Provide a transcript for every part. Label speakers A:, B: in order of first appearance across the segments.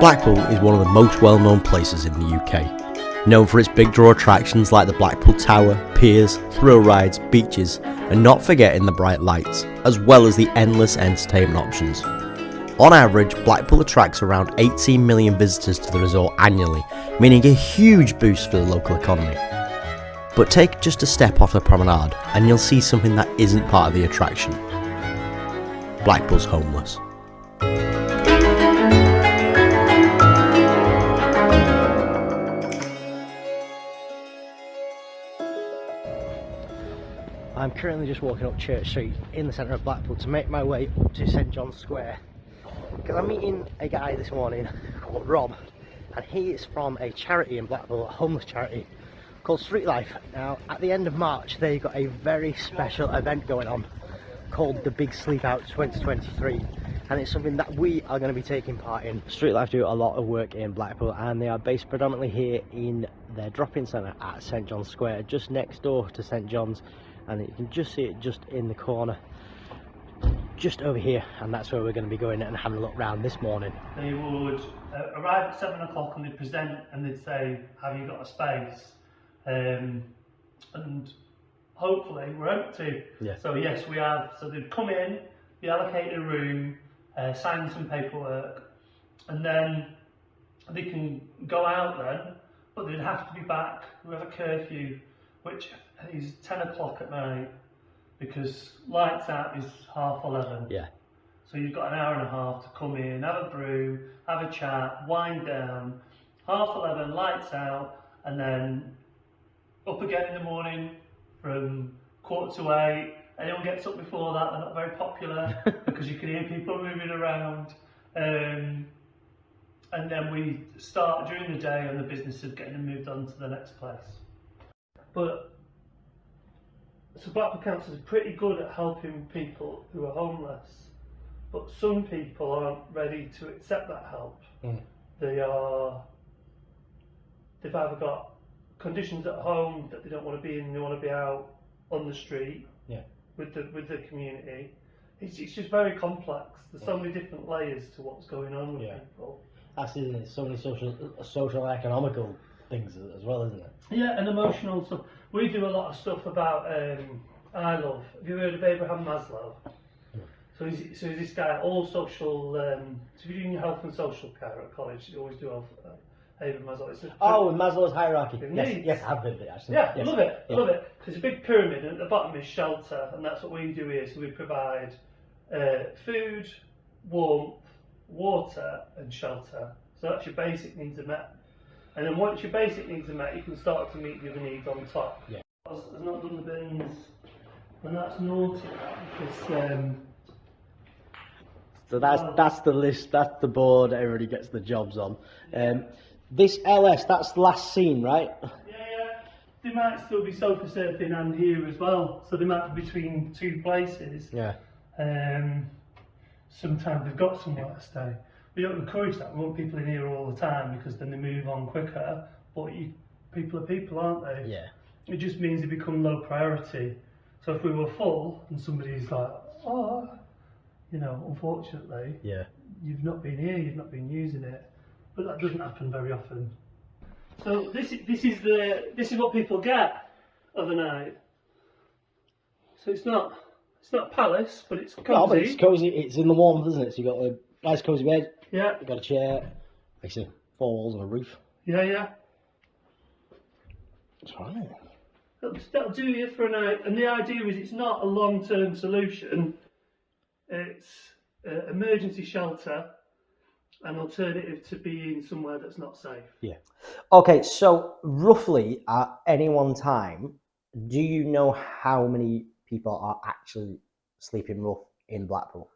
A: Blackpool is one of the most well-known places in the UK, known for its big draw attractions like the Blackpool Tower, piers, thrill rides, beaches, and not forgetting the bright lights, as well as the endless entertainment options. On average, Blackpool attracts around 18 million visitors to the resort annually, meaning a huge boost for the local economy. But take just a step off the promenade and you'll see something that isn't part of the attraction. Blackpool's homeless. I'm currently just walking up Church Street in the centre of Blackpool to make my way up to St John's Square, because I'm meeting a guy this morning called Rob, and he is from a charity in Blackpool, a homeless charity called Streetlife. Now at the end of March they've got a very special event going on called the Big Sleep Out 2023, and it's something that we are going to be taking part in. Streetlife do a lot of work in Blackpool and they are based predominantly here in their drop-in centre at St John's Square, just next door to St John's, and you can just see it just in the corner just over here, and that's where we're going to be going and having a look round this morning.
B: They would arrive at 7 o'clock and they'd present and they'd say, have you got a space? And hopefully we're empty.
A: Yeah.
B: So yes, we have. So they'd come in, be allocated a room, sign some paperwork, and then they can go out then, but they'd have to be back. We have a curfew, which is 10 o'clock at night, because lights out is 11:30.
A: Yeah.
B: So you've got an hour and a half to come in, have a brew, have a chat, wind down, 11:30, lights out, and then up again in the morning from 7:45. Anyone gets up before that, they're not very popular because you can hear people moving around. And then we start during the day on the business of getting them moved on to the next place. But so Blackpool Council is pretty good at helping people who are homeless, but some people aren't ready to accept that help. They've either got conditions at home that they don't want to be in, they want to be out on the street with the community. It's just very complex. There's so many different layers to what's going on with people.
A: That's it, isn't it? So many social economical things as well, isn't it?
B: Yeah, and emotional stuff. We do a lot of stuff about I love. Have you heard of Abraham Maslow? So he's this guy, all social. So if you're doing health and social care at college, you always do have Abraham Maslow.
A: Maslow's hierarchy. Yes, I've heard of it actually.
B: Yeah,
A: yes.
B: love it. There's a big pyramid, and at the bottom is shelter, and that's what we do here. So we provide food, warmth, water, and shelter. So that's your basic needs are met. And then once your basic needs are met, you can start to meet the other needs on top. Yeah. There's not done the bins, and that's naughty because.
A: So that's the list. That's the board. Everybody gets the jobs on. This LS, that's last seen, right?
B: Yeah. They might still be sofa surfing and here as well. So they might be between two places.
A: Yeah.
B: Sometimes they've got somewhere to stay. We don't encourage that. We want people in here all the time because then they move on quicker. But people are people, aren't they?
A: Yeah.
B: It just means they become low priority. So if we were full and somebody's like, unfortunately, you've not been here, you've not been using it. But that doesn't happen very often. So this is what people get overnight. So it's not a palace, but it's cosy.
A: No, but it's cosy. It's in the warmth, isn't it? So you got a nice cosy bed.
B: Yeah.
A: You got a chair. Actually, 4 walls and a roof.
B: Yeah.
A: That's right.
B: That'll do you for a night. And the idea is it's not a long-term solution. It's emergency shelter, an alternative to being somewhere that's not safe.
A: Yeah. Okay, so roughly at any one time, do you know how many people are actually sleeping rough in Blackpool?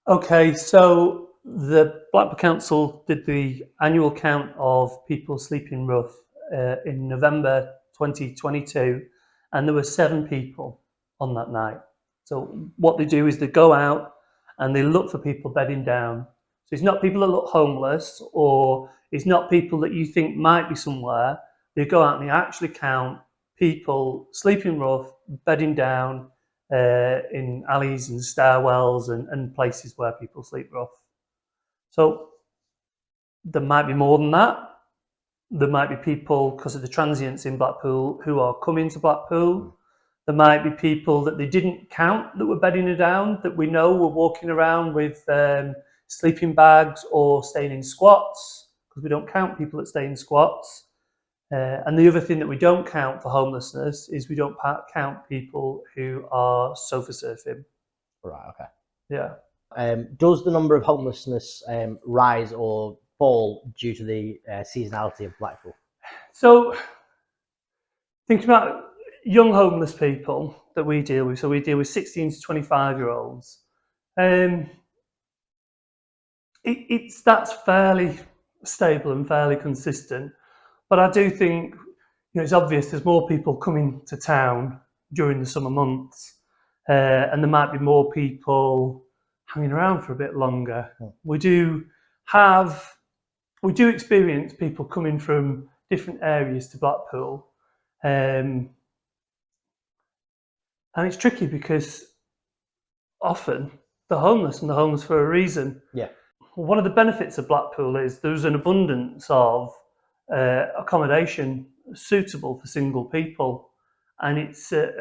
B: Okay, so the Blackpool Council did the annual count of people sleeping rough in November 2022, and there were 7 people on that night. So what they do is they go out and they look for people bedding down. So it's not people that look homeless, or it's not people that you think might be somewhere. They go out and they actually count people sleeping rough, bedding down in alleys and stairwells and places where people sleep rough. So there might be more than that. There might be people, because of the transients in Blackpool, who are coming to Blackpool. There might be people that they didn't count that were bedding down, that we know were walking around with sleeping bags or staying in squats, because we don't count people that stay in squats. And the other thing that we don't count for homelessness is we don't count people who are sofa surfing.
A: Right, okay.
B: Yeah.
A: Does the number of homelessness rise or fall due to the seasonality of Blackpool?
B: So, thinking about young homeless people that we deal with, so we deal with 16 to 25-year-olds. That's fairly stable and fairly consistent. But I do think, it's obvious there's more people coming to town during the summer months, and there might be more people hanging around for a bit longer. We do experience people coming from different areas to Blackpool, and it's tricky because often they're homeless, and they're homeless for a reason.
A: Yeah.
B: One of the benefits of Blackpool is there's an abundance of accommodation suitable for single people, and it's at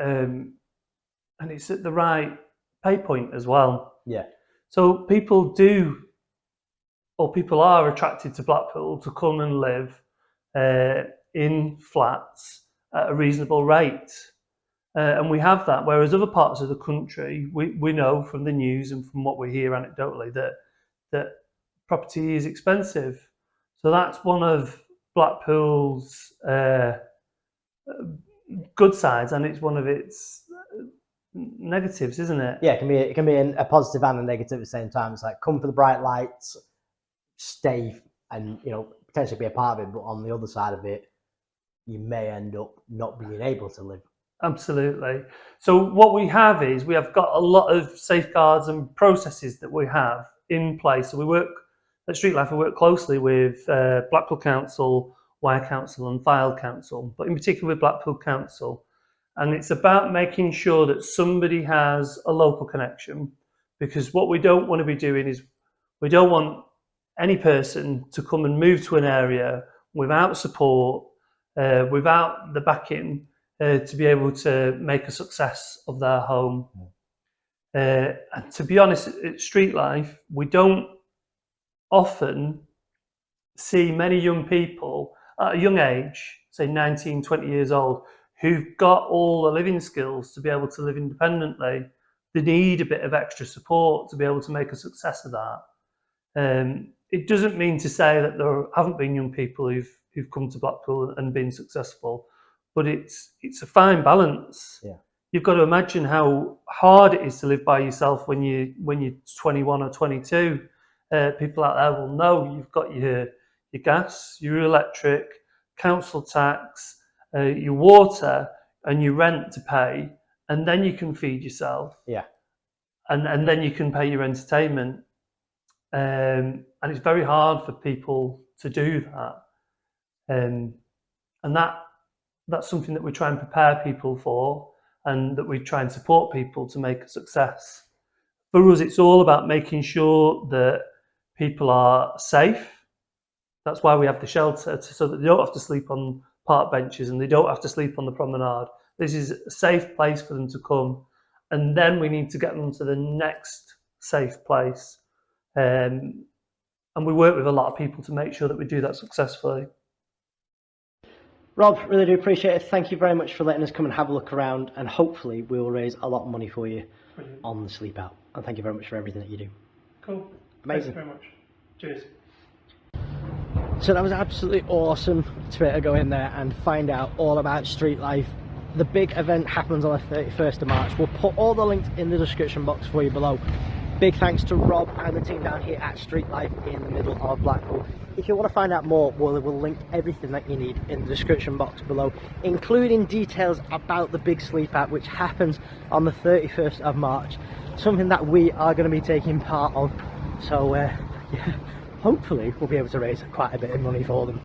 B: the right pay point as well.
A: Yeah.
B: So people are attracted to Blackpool to come and live in flats at a reasonable rate. And we have that, whereas other parts of the country, we know from the news and from what we hear anecdotally that property is expensive. So that's one of Blackpool's good sides, and it's one of its negatives, isn't it?
A: Yeah, it can be a positive and a negative at the same time. It's like, come for the bright lights, stay, and potentially be a part of it. But on the other side of it, you may end up not being able to live.
B: Absolutely. So what we have is we have got a lot of safeguards and processes that we have in place. So we work at Streetlife. We work closely with Blackpool Council, Wire Council, and Fylde Council, but in particular with Blackpool Council. And it's about making sure that somebody has a local connection, because what we don't want to be doing is we don't want any person to come and move to an area without support, without the backing to be able to make a success of their home. And to be honest, at Streetlife, we don't often see many young people at a young age, say 19, 20 years old, who've got all the living skills to be able to live independently. They need a bit of extra support to be able to make a success of that. It doesn't mean to say that there haven't been young people who've come to Blackpool and been successful, but it's a fine balance.
A: Yeah.
B: You've got to imagine how hard it is to live by yourself when you're 21 or 22. People out there will know you've got your gas, your electric, council tax, your water, and your rent to pay, and then you can feed yourself.
A: Yeah.
B: And then you can pay your entertainment. And it's very hard for people to do that. And that's something that we try and prepare people for, and that we try and support people to make a success. For us, it's all about making sure that people are safe. That's why we have the shelter, so that they don't have to sleep on park benches and they don't have to sleep on the promenade. This is a safe place for them to come, and then we need to get them to the next safe place. And we work with a lot of people to make sure that we do that successfully.
A: Rob, really do appreciate it. Thank you very much for letting us come and have a look around, and hopefully we will raise a lot of money for you.
B: Brilliant.
A: On the sleep out. And thank you very much for everything that you do.
B: Cool.
A: Amazing.
B: Thanks very much. Cheers.
A: So that was absolutely awesome to be able to go in there and find out all about Streetlife. The big event happens on the 31st of March. We'll put all the links in the description box for you below. Big thanks to Rob and the team down here at Streetlife in the middle of Blackpool. If you want to find out more, we'll link everything that you need in the description box below, including details about the big sleep out, which happens on the 31st of March. Something that we are going to be taking part of. So yeah, hopefully we'll be able to raise quite a bit of money for them.